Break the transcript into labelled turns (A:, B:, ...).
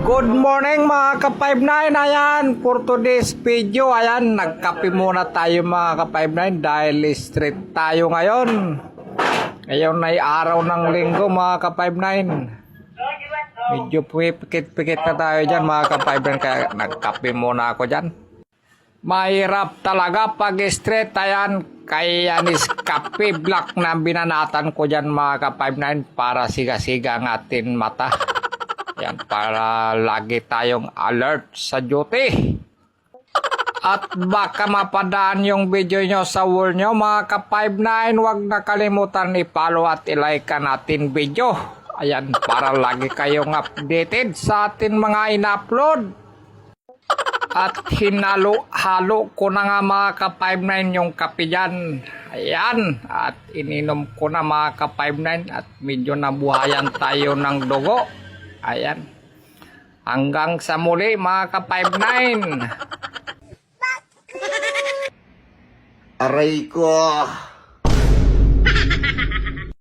A: Good morning mga ka-59. Ayan, for today's video, ayan, nagkape muna tayo mga ka-59 dahil street tayo ngayon. Ngayon ay araw ng linggo mga ka-59. Medyo pikit-pikit na tayo dyan mga ka-59 kaya nagkape muna ako dyan. Mahirap talaga pag street, ayan, kaya Nescafe Black na binanatan ko dyan mga ka-59 para siga-siga ang ating mata. Yan, para lagi tayong alert sa duty. At baka mapadaan yung video nyo sa wall nyo mga ka-59, huwag nakalimutan i-follow at i-like natin video. Ayan, para lagi kayong updated sa ating mga in-upload. At hinalo-halo ko na nga mga ka-59 yung kape dyan. Ayan, at ininom ko na mga ka-59 at medyo nabuhayan tayo ng dugo. Ayan. Hanggang sa muli mga ka-59.
B: Aray ko.